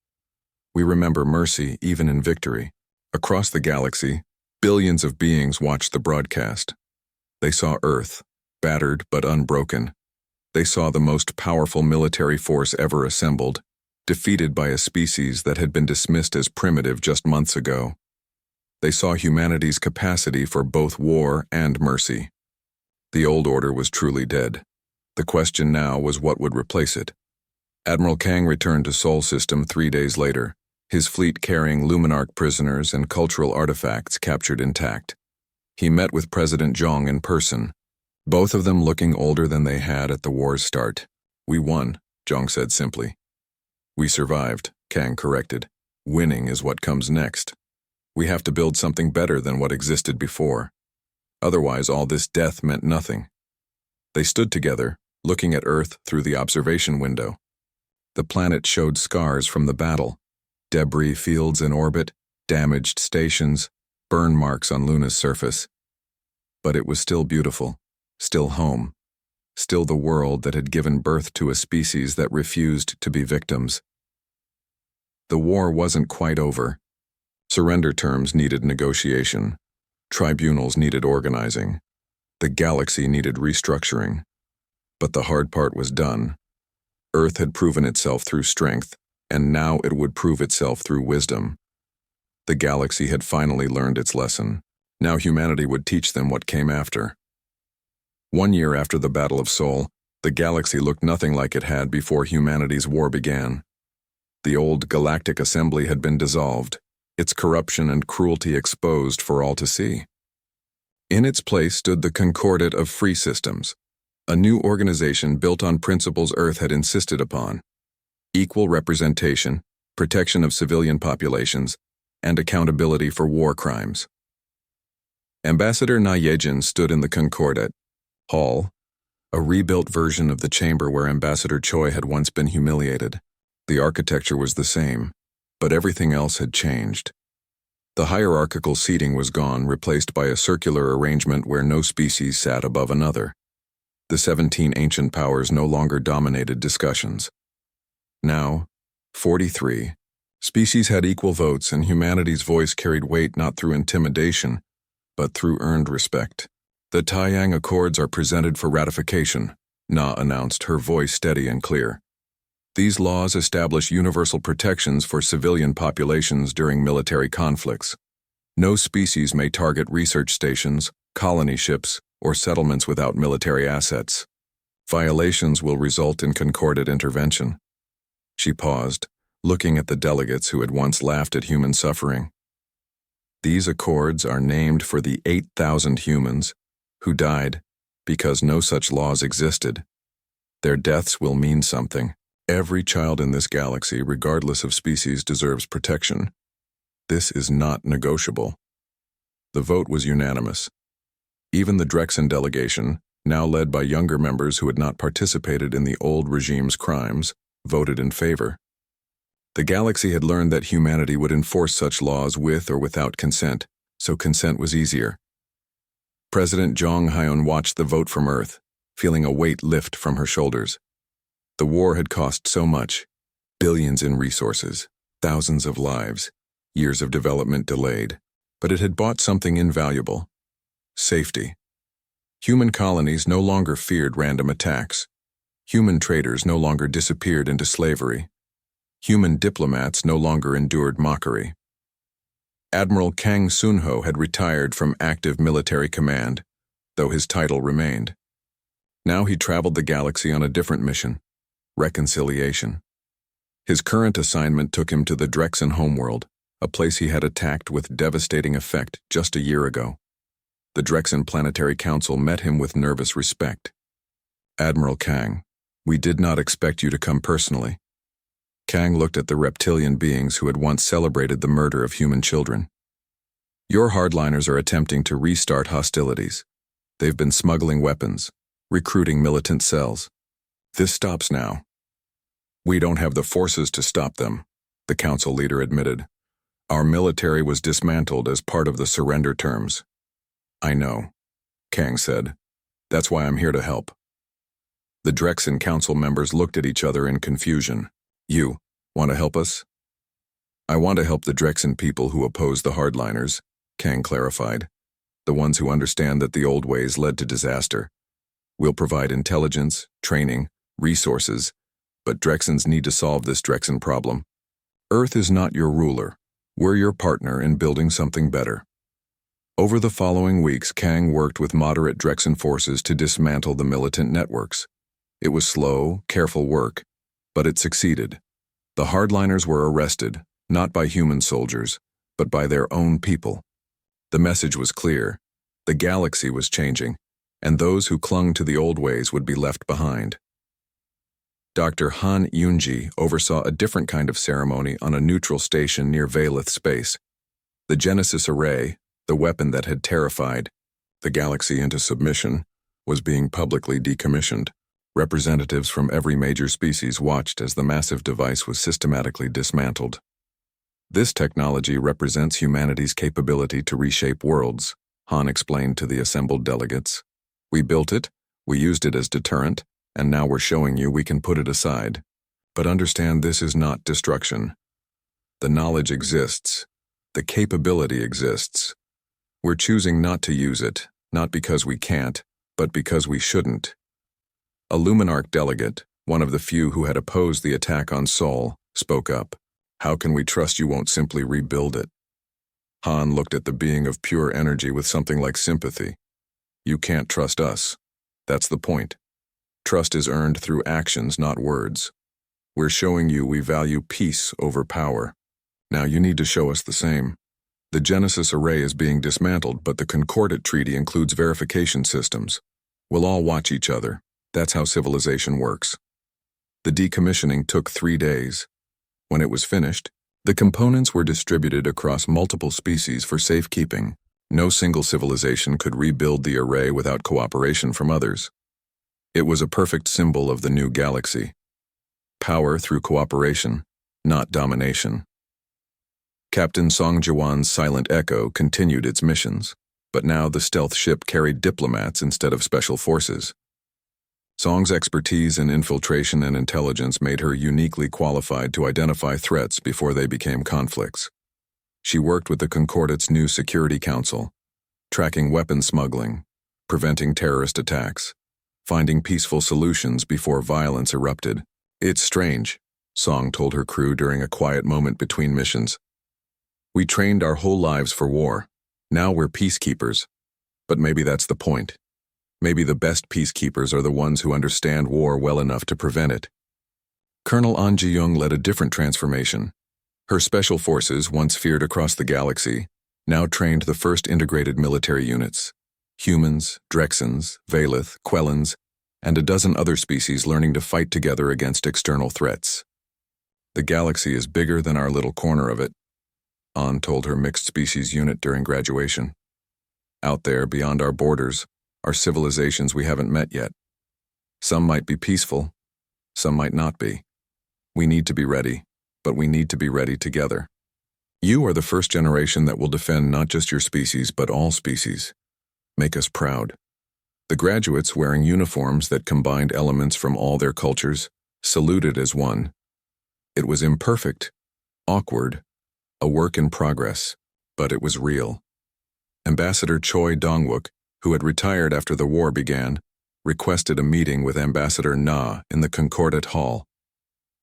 We remember mercy even in victory. Across the galaxy, billions of beings watched the broadcast. They saw Earth, battered but unbroken. They saw the most powerful military force ever assembled, defeated by a species that had been dismissed as primitive just months ago. They saw humanity's capacity for both war and mercy. The old order was truly dead. The question now was what would replace it. Admiral Kang returned to Sol system 3 days later, his fleet carrying Luminarch prisoners and cultural artifacts captured intact. He met with President Zhong in person, both of them looking older than they had at the war's start. We won, Zhong said simply. We survived, Kang corrected. Winning is what comes next. We have to build something better than what existed before. Otherwise, all this death meant nothing. They stood together, looking at Earth through the observation window. The planet showed scars from the battle. Debris fields in orbit, damaged stations, burn marks on Luna's surface. But it was still beautiful, still home, still the world that had given birth to a species that refused to be victims. The war wasn't quite over. Surrender terms needed negotiation. Tribunals needed organizing. The galaxy needed restructuring. But the hard part was done. Earth had proven itself through strength, and now it would prove itself through wisdom. The galaxy had finally learned its lesson. Now humanity would teach them what came after. 1 year after the Battle of Sol, the galaxy looked nothing like it had before humanity's war began. The old Galactic Assembly had been dissolved, its corruption and cruelty exposed for all to see. In its place stood the Concordat of Free Systems, a new organization built on principles Earth had insisted upon: equal representation, protection of civilian populations, and accountability for war crimes. Ambassador Na Yejin stood in the Concordat Hall, a rebuilt version of the chamber where Ambassador Choi had once been humiliated. The architecture was the same, but everything else had changed. The hierarchical seating was gone, replaced by a circular arrangement where no species sat above another. The 17 ancient powers no longer dominated discussions. Now, 43 species had equal votes, and humanity's voice carried weight not through intimidation, but through earned respect. The Taiyang Accords are presented for ratification, Na announced, her voice steady and clear. These laws establish universal protections for civilian populations during military conflicts. No species may target research stations, colony ships, or settlements without military assets. Violations will result in concorded intervention. She paused, looking at the delegates who had once laughed at human suffering. These accords are named for the 8,000 humans who died because no such laws existed. Their deaths will mean something. Every child in this galaxy, regardless of species, deserves protection. This is not negotiable. The vote was unanimous. Even the Drexen delegation, now led by younger members who had not participated in the old regime's crimes, voted in favor. The galaxy had learned that humanity would enforce such laws with or without consent, so consent was easier. President Jong Hyun watched the vote from Earth, feeling a weight lift from her shoulders. The war had cost so much, billions in resources, thousands of lives, years of development delayed, but it had bought something invaluable: safety. Human colonies no longer feared random attacks. Human traders no longer disappeared into slavery. Human diplomats no longer endured mockery. Admiral Kang Sunho had retired from active military command, though his title remained. Now he traveled the galaxy on a different mission: reconciliation. His current assignment took him to the Drexen homeworld, a place he had attacked with devastating effect just a year ago. The Drexen Planetary Council met him with nervous respect. "Admiral Kang, we did not expect you to come personally." Kang looked at the reptilian beings who had once celebrated the murder of human children. "Your hardliners are attempting to restart hostilities. They've been smuggling weapons, recruiting militant cells. This stops now." "We don't have the forces to stop them," the council leader admitted. "Our military was dismantled as part of the surrender terms." "I know," Kang said. "That's why I'm here to help." The Drexen council members looked at each other in confusion. "You want to help us?" "I want to help the Drexen people who oppose the hardliners," Kang clarified. "The ones who understand that the old ways led to disaster. We'll provide intelligence, training, resources, but Drexens need to solve this Drexen problem. Earth is not your ruler. We're your partner in building something better." Over the following weeks, Kang worked with moderate Drexen forces to dismantle the militant networks. It was slow, careful work, but it succeeded. The hardliners were arrested, not by human soldiers, but by their own people. The message was clear: the galaxy was changing, and those who clung to the old ways would be left behind. Dr. Han Yunji oversaw a different kind of ceremony on a neutral station near Valeth space. The Genesis Array, the weapon that had terrified the galaxy into submission, was being publicly decommissioned. Representatives from every major species watched as the massive device was systematically dismantled. "This technology represents humanity's capability to reshape worlds," Han explained to the assembled delegates. "We built it, we used it as deterrent, and now we're showing you we can put it aside. But understand, this is not destruction. The knowledge exists. The capability exists. We're choosing not to use it, not because we can't, but because we shouldn't." A Luminarch delegate, one of the few who had opposed the attack on Sol, spoke up. "How can we trust you won't simply rebuild it?" Han looked at the being of pure energy with something like sympathy. "You can't trust us. That's the point. Trust is earned through actions, not words. We're showing you we value peace over power. Now you need to show us the same. The Genesis Array is being dismantled, but the Concordat Treaty includes verification systems. We'll all watch each other. That's how civilization works." The decommissioning took 3 days. When it was finished, the components were distributed across multiple species for safekeeping. No single civilization could rebuild the array without cooperation from others. It was a perfect symbol of the new galaxy. Power through cooperation, not domination. Captain Song Jiwan's Silent Echo continued its missions, but now the stealth ship carried diplomats instead of special forces. Song's expertise in infiltration and intelligence made her uniquely qualified to identify threats before they became conflicts. She worked with the Concordat's new Security Council, tracking weapon smuggling, preventing terrorist attacks, finding peaceful solutions before violence erupted. It's strange, Song told her crew during a quiet moment between missions. We trained our whole lives for war. Now we're peacekeepers. But maybe that's the point. Maybe the best peacekeepers are the ones who understand war well enough to prevent it. Colonel An Ji-young led a different transformation. Her special forces, once feared across the galaxy, now trained the first integrated military units. Humans, Drexens, Valith, Quellans, and a dozen other species learning to fight together against external threats. The galaxy is bigger than our little corner of it, An told her mixed species unit during graduation. Out there, beyond our borders, are civilizations we haven't met yet. Some might be peaceful, some might not be. We need to be ready, but we need to be ready together. You are the first generation that will defend not just your species, but all species. Make us proud. The graduates, wearing uniforms that combined elements from all their cultures, saluted as one. It was imperfect, awkward, a work in progress, but it was real. Ambassador Choi Dong-wook, who had retired after the war began, requested a meeting with Ambassador Na in the Concordat Hall.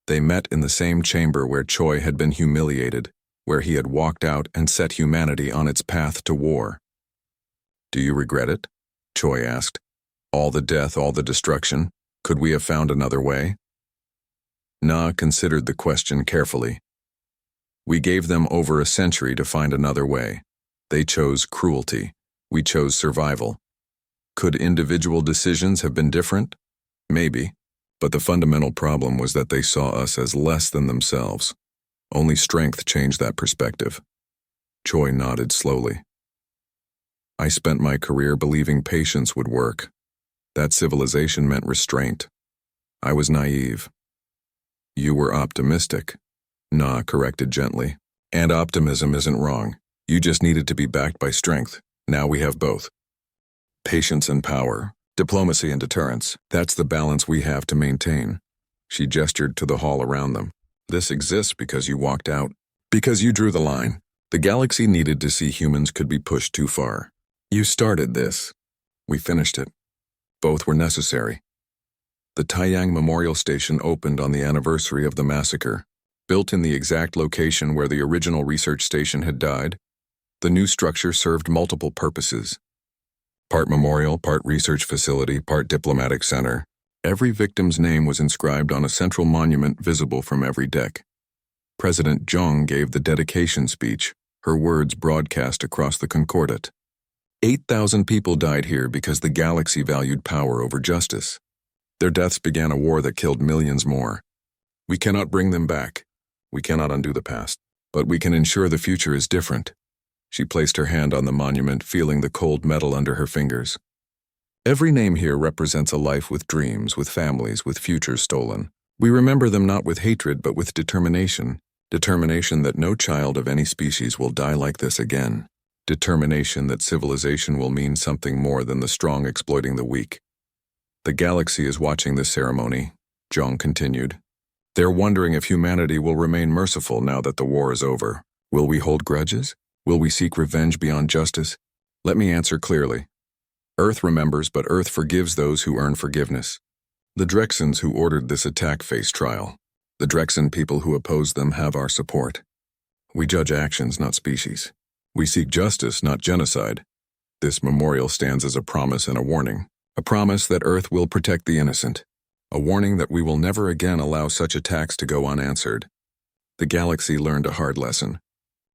They met in the same chamber where Choi had been humiliated, where he had walked out and set humanity on its path to war. Do you regret it? Choi asked. All the death, all the destruction. Could we have found another way? Na considered the question carefully. We gave them over a century to find another way. They chose cruelty. We chose survival. Could individual decisions have been different? Maybe. But the fundamental problem was that they saw us as less than themselves. Only strength changed that perspective. Choi nodded slowly. I spent my career believing patience would work. That civilization meant restraint. I was naive. You were optimistic, Na corrected gently. And optimism isn't wrong. You just needed to be backed by strength. Now we have both. Patience and power, diplomacy and deterrence. That's the balance we have to maintain. She gestured to the hall around them. This exists because you walked out. Because you drew the line. The galaxy needed to see humans could be pushed too far. You started this. We finished it. Both were necessary. The Taiyang Memorial Station opened on the anniversary of the massacre. Built in the exact location where the original research station had died, the new structure served multiple purposes. Part memorial, part research facility, part diplomatic center. Every victim's name was inscribed on a central monument visible from every deck. President Zhong gave the dedication speech, her words broadcast across the Concordat. 8,000 people died here because the galaxy valued power over justice. Their deaths began a war that killed millions more. We cannot bring them back. We cannot undo the past, but we can ensure the future is different. She placed her hand on the monument, feeling the cold metal under her fingers. Every name here represents a life with dreams, with families, with futures stolen. We remember them not with hatred, but with determination. Determination that no child of any species will die like this again. Determination that civilization will mean something more than the strong exploiting the weak. The galaxy is watching this ceremony, Zhong continued. They're wondering if humanity will remain merciful now that the war is over. Will we hold grudges? Will we seek revenge beyond justice? Let me answer clearly. Earth remembers, but Earth forgives those who earn forgiveness. The Drexens who ordered this attack face trial. The Drexen people who oppose them have our support. We judge actions, not species. We seek justice, not genocide. This memorial stands as a promise and a warning. A promise that Earth will protect the innocent. A warning that we will never again allow such attacks to go unanswered. The galaxy learned a hard lesson.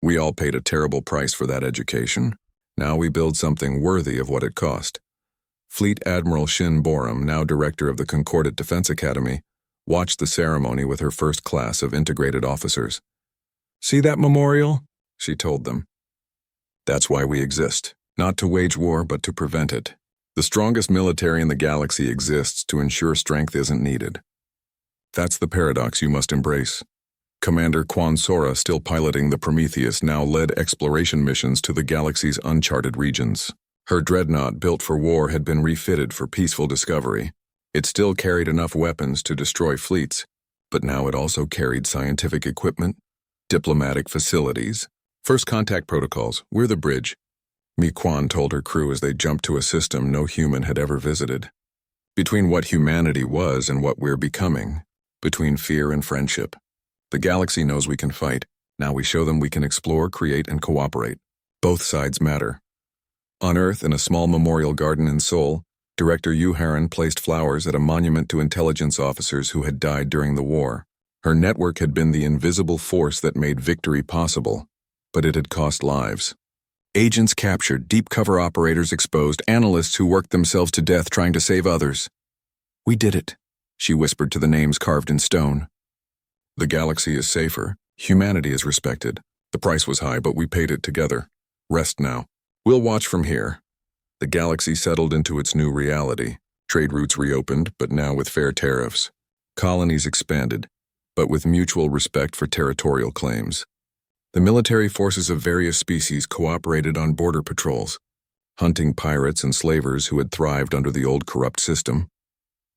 We all paid a terrible price for that education. Now we build something worthy of what it cost. Fleet Admiral Shin Borum, now director of the Concordat Defense Academy, watched the ceremony with her first class of integrated officers. See that memorial? She told them. That's why we exist. Not to wage war, but to prevent it. The strongest military in the galaxy exists to ensure strength isn't needed. That's the paradox you must embrace. Commander Quan Sora, still piloting the Prometheus, now led exploration missions to the galaxy's uncharted regions. Her dreadnought, built for war, had been refitted for peaceful discovery. It still carried enough weapons to destroy fleets, but now it also carried scientific equipment, diplomatic facilities, first contact protocols. We're the bridge, Mi Quan told her crew as they jumped to a system no human had ever visited. Between what humanity was and what we're becoming, between fear and friendship. The galaxy knows we can fight. Now we show them we can explore, create, and cooperate. Both sides matter. On Earth, in a small memorial garden in Seoul, Director Yu Haran placed flowers at a monument to intelligence officers who had died during the war. Her network had been the invisible force that made victory possible, but it had cost lives. Agents captured, deep cover operators exposed, analysts who worked themselves to death trying to save others. "We did it," she whispered to the names carved in stone. "The galaxy is safer. Humanity is respected. The price was high, but we paid it together. Rest now. We'll watch from here." The galaxy settled into its new reality. Trade routes reopened, but now with fair tariffs. Colonies expanded, but with mutual respect for territorial claims. The military forces of various species cooperated on border patrols, hunting pirates and slavers who had thrived under the old corrupt system.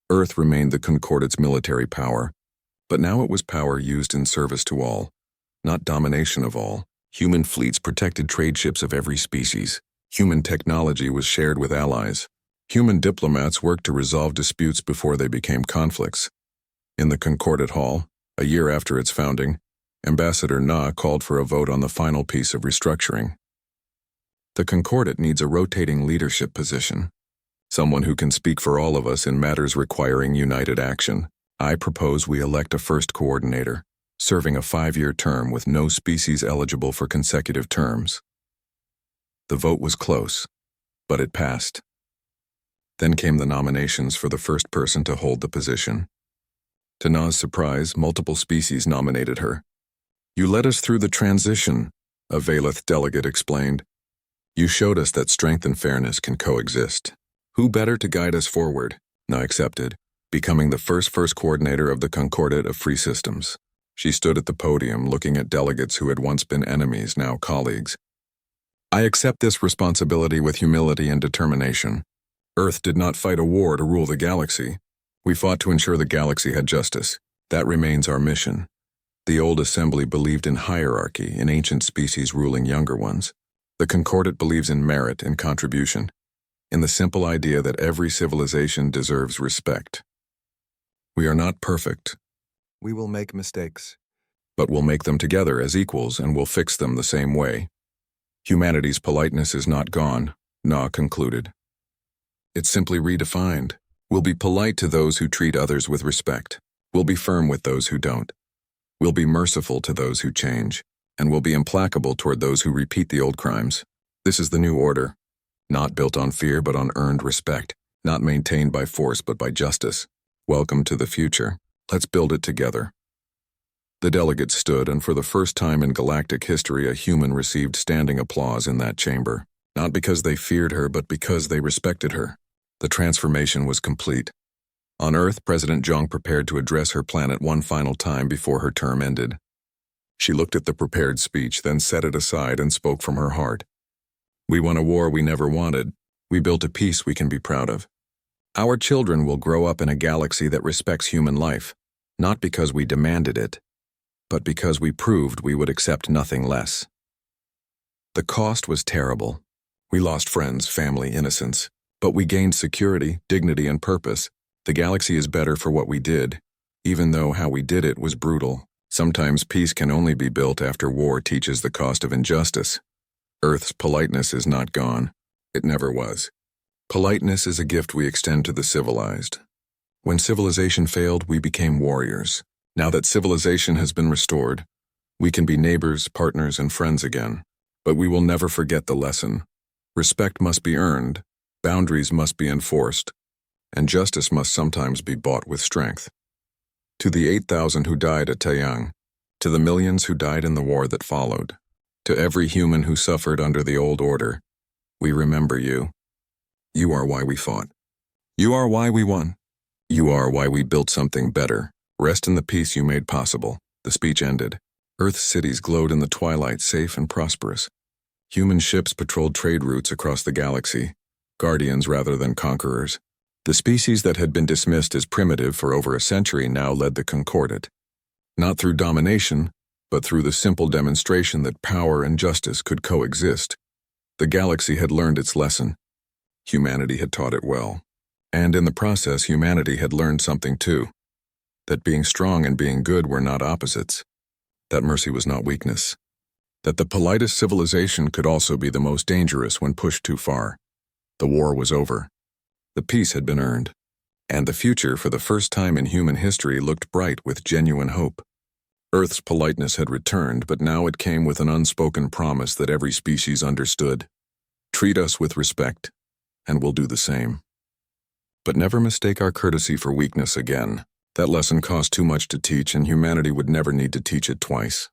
Earth remained the Concordate's military power, but now it was power used in service to all, not domination of all. Human fleets protected trade ships of every species. Human technology was shared with allies. Human diplomats worked to resolve disputes before they became conflicts. In the Concordate Hall, a year after its founding, Ambassador Na called for a vote on the final piece of restructuring. The Concordate needs a rotating leadership position, someone who can speak for all of us in matters requiring united action. I propose we elect a first coordinator, serving a 5-year term with no species eligible for consecutive terms. The vote was close, but it passed. Then came the nominations for the first person to hold the position. To Na's surprise, multiple species nominated her. "You led us through the transition," a Valeth delegate explained. "You showed us that strength and fairness can coexist. Who better to guide us forward?" Na accepted, becoming the first coordinator of the Concordate of Free Systems. She stood at the podium looking at delegates who had once been enemies, now colleagues. "I accept this responsibility with humility and determination. Earth did not fight a war to rule the galaxy. We fought to ensure the galaxy had justice. That remains our mission. The old assembly believed in hierarchy, in ancient species ruling younger ones. The Concordate believes in merit and contribution, in the simple idea that every civilization deserves respect. We are not perfect. We will make mistakes, but we'll make them together as equals and we'll fix them the same way. Humanity's politeness is not gone," Na concluded. "It's simply redefined. We'll be polite to those who treat others with respect. We'll be firm with those who don't. We'll be merciful to those who change, and we'll be implacable toward those who repeat the old crimes. This is the new order, not built on fear but on earned respect, not maintained by force but by justice. Welcome to the future. Let's build it together." The delegates stood, and for the first time in galactic history, a human received standing applause in that chamber, not because they feared her but because they respected her. The transformation was complete. On Earth, President Zhang prepared to address her planet one final time before her term ended. She looked at the prepared speech, then set it aside and spoke from her heart. "We won a war we never wanted. We built a peace we can be proud of. Our children will grow up in a galaxy that respects human life, not because we demanded it, but because we proved we would accept nothing less." The cost was terrible. We lost friends, family, innocence, but we gained security, dignity, and purpose. The galaxy is better for what we did, even though how we did it was brutal. Sometimes peace can only be built after war teaches the cost of injustice. Earth's politeness is not gone. It never was. Politeness is a gift we extend to the civilized. When civilization failed, we became warriors. Now that civilization has been restored, we can be neighbors, partners, and friends again. But we will never forget the lesson. Respect must be earned, boundaries must be enforced, and justice must sometimes be bought with strength. To the 8,000 who died at Taiyang, to the millions who died in the war that followed, to every human who suffered under the old order, we remember you. You are why we fought. You are why we won. You are why we built something better. Rest in the peace you made possible." The speech ended. Earth's cities glowed in the twilight, safe and prosperous. Human ships patrolled trade routes across the galaxy, guardians rather than conquerors. The species that had been dismissed as primitive for over a century now led the Concordate. Not through domination, but through the simple demonstration that power and justice could coexist. The galaxy had learned its lesson. Humanity had taught it well. And in the process, humanity had learned something too. that being strong and being good were not opposites, that mercy was not weakness, that the politest civilization could also be the most dangerous when pushed too far. The war was over. The peace had been earned. And the future, for the first time in human history, looked bright with genuine hope. Earth's politeness had returned, but now it came with an unspoken promise that every species understood. Treat us with respect, and we'll do the same. But never mistake our courtesy for weakness again. That lesson cost too much to teach, and humanity would never need to teach it twice.